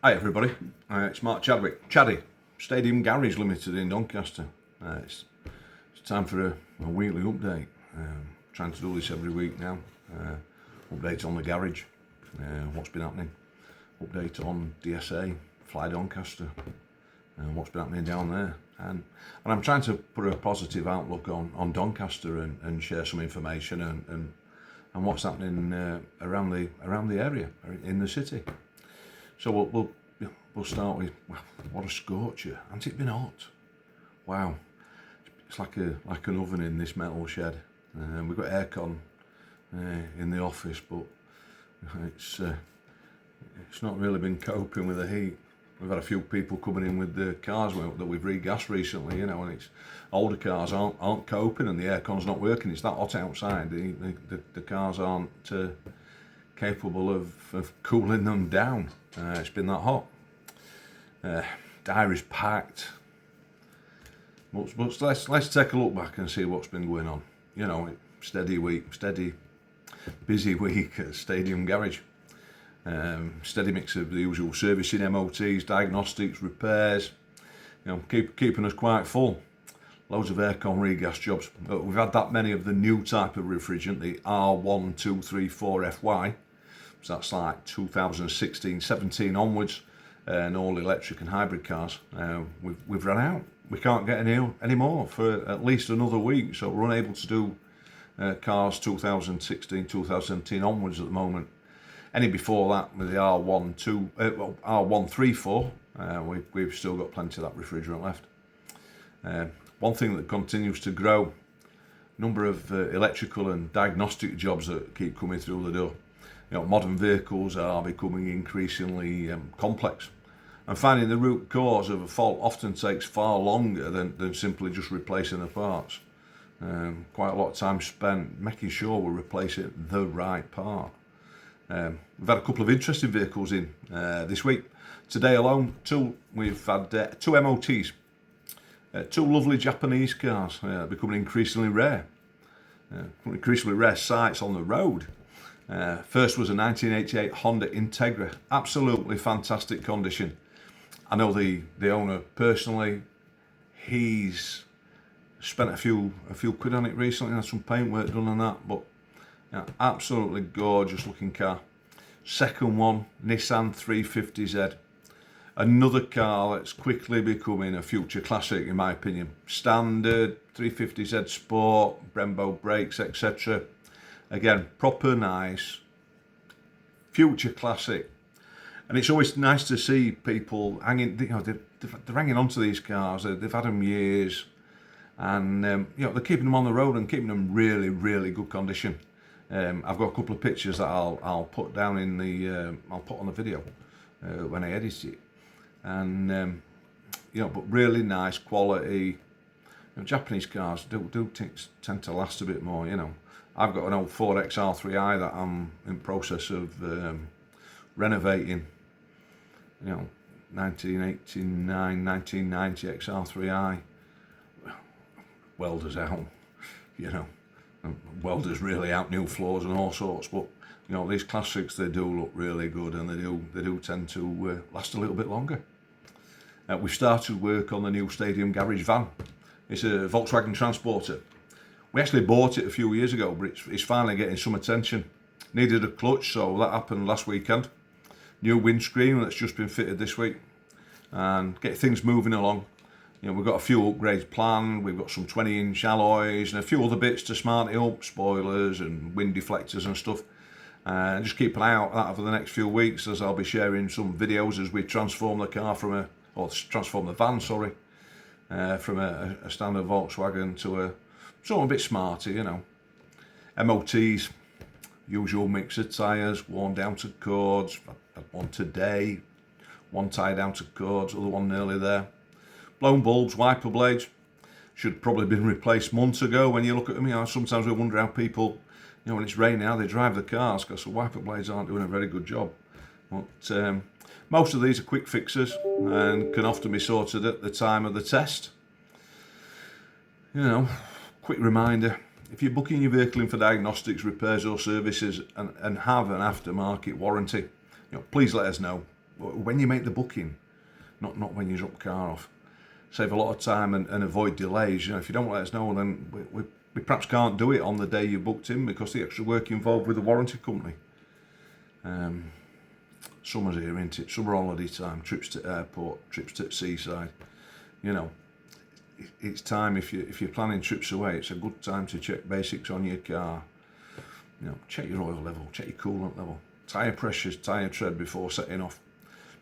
Hi everybody, it's Mark Chadwick, Chaddy, Stadium Garage Limited in Doncaster. It's time for a weekly update. Trying to do this every week now. Update on the garage, what's been happening. Update on DSA, Fly Doncaster, what's been happening down there. And I'm trying to put a positive outlook on Doncaster and share some information and what's happening around the area, in the city. So we'll start with, well, what a scorcher. Hasn't it been hot? Wow. It's like an oven in this metal shed. We've got aircon in the office, but it's not really been coping with the heat. We've had a few people coming in with the cars that we've regassed recently, and it's older cars aren't coping and the aircon's not working. It's that hot outside. The cars aren't capable of cooling them down. It's been that hot. Diary's packed. But let's take a look back and see what's been going on. Steady busy week at Stadium Garage. Steady mix of the usual servicing, MOTs, diagnostics, repairs. Keeping us quite full. Loads of aircon regas jobs. But we've had that many of the new type of refrigerant, the R1234FY. So that's like 2016-17 onwards, and all electric and hybrid cars. We've run out. We can't get any more for at least another week. So we're unable to do cars 2016-2017 onwards at the moment. Any before that with the R134, we've still got plenty of that refrigerant left. One thing that continues to grow, number of electrical and diagnostic jobs that keep coming through the door. Modern vehicles are becoming increasingly complex, and finding the root cause of a fault often takes far longer than simply just replacing the parts. Quite a lot of time spent making sure we're replacing the right part. We've had a couple of interesting vehicles in this week. Today alone, we've had two MOTs, two lovely Japanese cars, becoming increasingly rare. Increasingly rare sights on the road. First was a 1988 Honda Integra, absolutely fantastic condition. I know the owner personally. He's spent a few quid on it recently, had some paint work done on that, but absolutely gorgeous looking car. Second one, Nissan 350Z, another car that's quickly becoming a future classic in my opinion. Standard 350Z Sport, Brembo brakes, etc. Again, proper nice, future classic. And it's always nice to see people hanging, they're hanging on to these cars. They've had them years, and they're keeping them on the road and keeping them really, really good condition. I've got a couple of pictures that I'll put down in the, I'll put on the video when I edit it. And but really nice quality. Japanese cars do tend to last a bit more. I've got an old Ford XR3i that I'm in process of renovating. 1989, 1990 XR3i. Welders out, welders really out, new floors and all sorts. But these classics, they do look really good, and they do tend to last a little bit longer. We've started work on the new Stadium Garage van. It's a Volkswagen Transporter. We actually bought it a few years ago, but it's finally getting some attention. Needed a clutch, so that happened last weekend. New windscreen that's just been fitted this week, and get things moving along. We've got a few upgrades planned. We've got some 20-inch alloys and a few other bits to smart it up, spoilers and wind deflectors and stuff. Just keep an eye out for that over the next few weeks, as I'll be sharing some videos as we transform the car from transform the van, from a standard Volkswagen to something a bit smarter, MOTs, usual mixer tyres, worn down to cords. Had one today, one tied down to cords, other one nearly there. Blown bulbs, wiper blades, should probably have been replaced months ago. When you look at them, sometimes we wonder how people, when it's raining, how they drive the cars, because the wiper blades aren't doing a very good job. But most of these are quick fixes and can often be sorted at the time of the test. Quick reminder, if you're booking your vehicle in for diagnostics, repairs or services and have an aftermarket warranty, please let us know. when you make the booking, not when you drop the car off. Save a lot of time and avoid delays. You know, if you don't let us know, then we perhaps can't do it on the day you booked in because the extra work involved with the warranty company. Summer's here, isn't it? Summer holiday time, trips to airport, trips to seaside. You know, it's time, if you're planning trips away, it's a good time to check basics on your car. You know, check your oil level, check your coolant level, tyre pressures, tyre tread before setting off.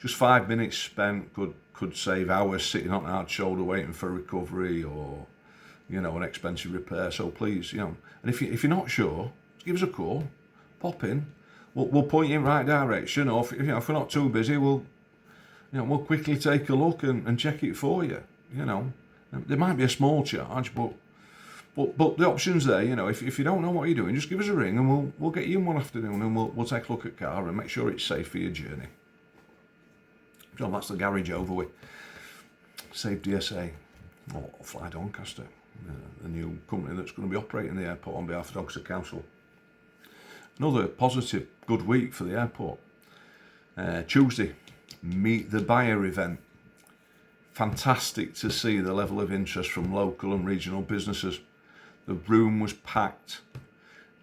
Just 5 minutes spent could save hours sitting on a hard shoulder waiting for recovery or, you know, an expensive repair. So please, you know, and if you're not sure, give us a call, pop in. We'll point you in the right direction, or if we're not too busy, we'll quickly take a look and check it for you. You know, there might be a small charge, but the option's there. You know, if you don't know what you're doing, just give us a ring and we'll get you in one afternoon and we'll take a look at the car and make sure it's safe for your journey. So that's the garage over with. Save DSA or Fly Doncaster, the new company that's going to be operating the airport on behalf of Doncaster Council. Another positive, good week for the airport. Tuesday, Meet the Buyer event. Fantastic to see the level of interest from local and regional businesses. The room was packed.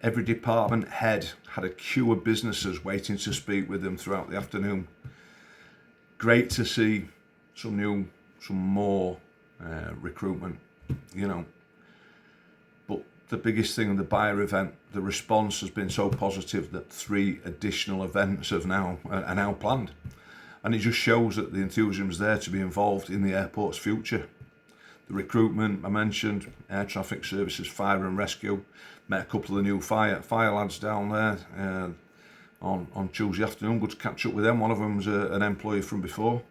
Every department head had a queue of businesses waiting to speak with them throughout the afternoon. Great to see some more recruitment, you know. But the biggest thing in the buyer event, the response has been so positive that 3 additional events are now planned. And it just shows that the enthusiasm is there to be involved in the airport's future. The recruitment, I mentioned, air traffic services, fire and rescue. Met a couple of the new fire lads down there on Tuesday afternoon. Good to catch up with them. One of them's an employee from before.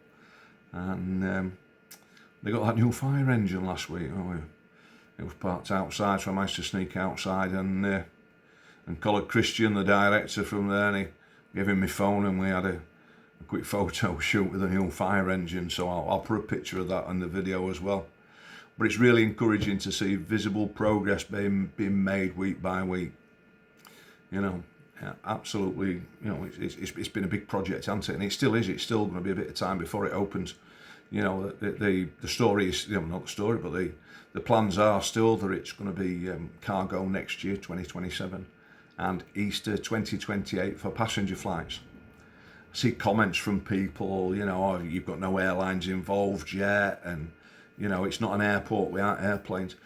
And they got that new fire engine last week. It was parked outside, so I managed to sneak outside and collared Christian, the director from there, and he gave him my phone and we had a quick photo shoot with the new fire engine. So I'll put a picture of that in the video as well. But it's really encouraging to see visible progress being made week by week. You know, absolutely. You know, it's been a big project, hasn't it? And it still is. It's still going to be a bit of time before it opens. You know, the story is, you know, not the story, but the plans are still that it's going to be cargo next year, 2027, and Easter 2028 for passenger flights. I see comments from people, you know, oh, you've got no airlines involved yet, and you know, it's not an airport without airplanes.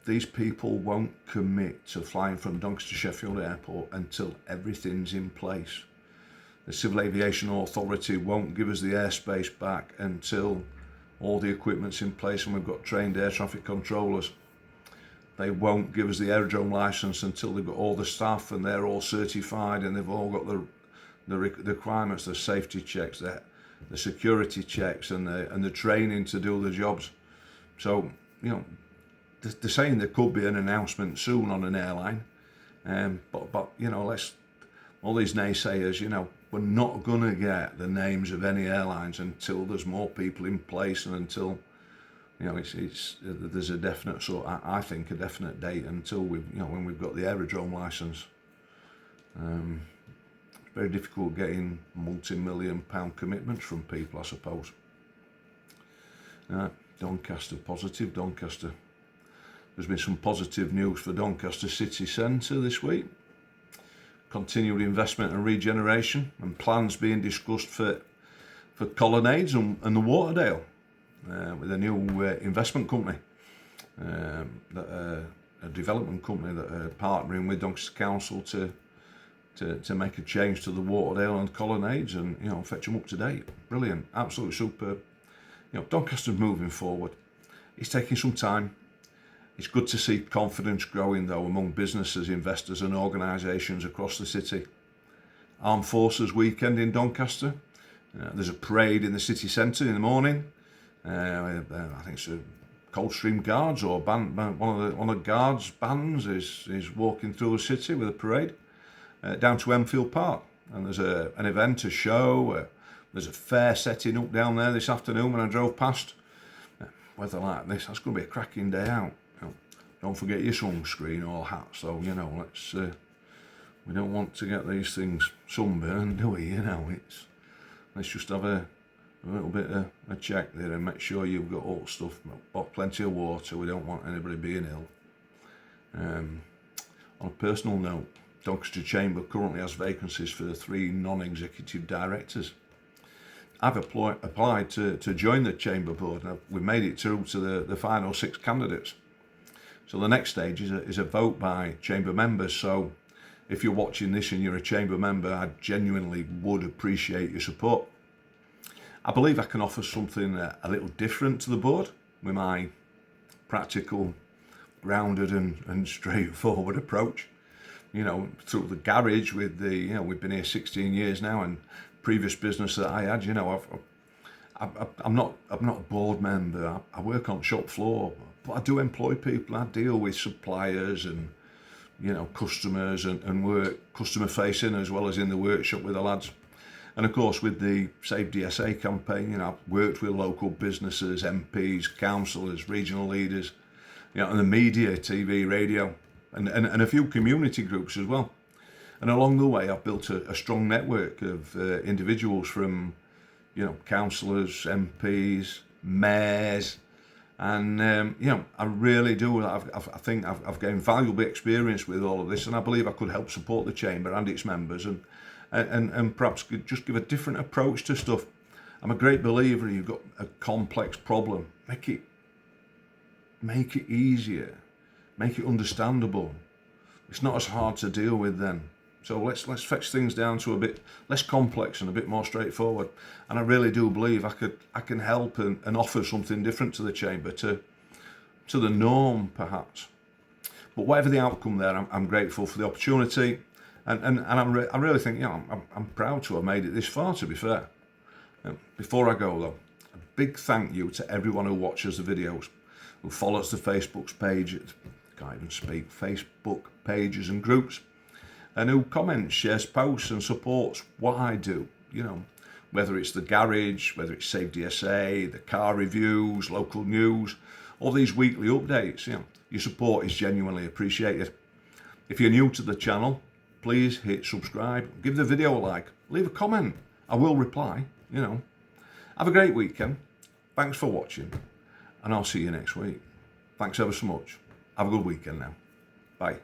These people won't commit to flying from Doncaster Sheffield Airport until everything's in place. The Civil Aviation Authority won't give us the airspace back until all the equipment's in place and we've got trained air traffic controllers. They won't give us the aerodrome licence until they've got all the staff and they're all certified and they've all got the requirements, the safety checks, the security checks and the training to do the jobs. So, you know, they're saying there could be an announcement soon on an airline, but you know, all these naysayers, you know, we're not going to get the names of any airlines until there's more people in place and until, you know, there's a definite I think a definite date until when we've got the aerodrome licence. Very difficult getting multi-million-pound commitments from people, I suppose. Doncaster, positive Doncaster. There's been some positive news for Doncaster City Centre this week. Continued investment and regeneration and plans being discussed for Colonnades and the Waterdale with a new investment company, a development company that are partnering with Doncaster Council to make a change to the Waterdale and Colonnades and, you know, fetch them up to date. Brilliant, absolutely superb. You know, Doncaster's moving forward. It's taking some time. It's good to see confidence growing though among businesses, investors and organisations across the city. Armed Forces weekend in Doncaster. There's a parade in the city centre in the morning. I think it's a Coldstream Guards or one of the guards bands is walking through the city with a parade. Down to Elmfield Park, and there's an event, a show. There's a fair setting up down there this afternoon when I drove past. Weather like this, that's going to be a cracking day out. You know, don't forget your sunscreen or hat. So you know, we don't want to get these things sunburned, do we? You know, let's just have a little bit of a check there and make sure you've got all stuff, got plenty of water. We don't want anybody being ill. On a personal note, Doncaster Chamber currently has vacancies for the 3 non-executive directors. I've applied to join the Chamber Board, and we made it through to the final 6 candidates. So the next stage is a vote by Chamber members. So if you're watching this and you're a Chamber member, I genuinely would appreciate your support. I believe I can offer something a little different to the board with my practical, grounded and straightforward approach. You know, through the garage with the, you know, we've been here 16 years now, and previous business that I had, you know, I'm not a board member. I work on shop floor, but I do employ people. I deal with suppliers and, you know, customers and work customer facing as well as in the workshop with the lads. And of course, with the Save DSA campaign, you know, I've worked with local businesses, MPs, councillors, regional leaders, you know, and the media, TV, radio, and a few community groups as well. And along the way, I've built a strong network of individuals from, you know, councillors, MPs, mayors, and you know, I really do. I think I've gained valuable experience with all of this, and I believe I could help support the Chamber and its members, and perhaps just give a different approach to stuff. I'm a great believer. You've got a complex problem, make it easier, make it understandable. It's not as hard to deal with then. So let's fetch things down to a bit less complex and a bit more straightforward. And I really do believe I can help and offer something different to the Chamber, to the norm perhaps. But whatever the outcome there, I'm grateful for the opportunity, and I really think, you know, I'm proud to have made it this far, to be fair. Before I go though, a big thank you to everyone who watches the videos, who follows the Facebook pages, can't even speak, Facebook pages and groups, and who comments, shares posts and supports what I do, you know, whether it's the garage, whether it's Save DSA, the car reviews, local news, all these weekly updates. You know, your support is genuinely appreciated. If you're new to the channel, please hit subscribe, give the video a like, leave a comment. I will reply, you know. Have a great weekend. Thanks for watching, and I'll see you next week. Thanks ever so much. Have a good weekend now. Bye.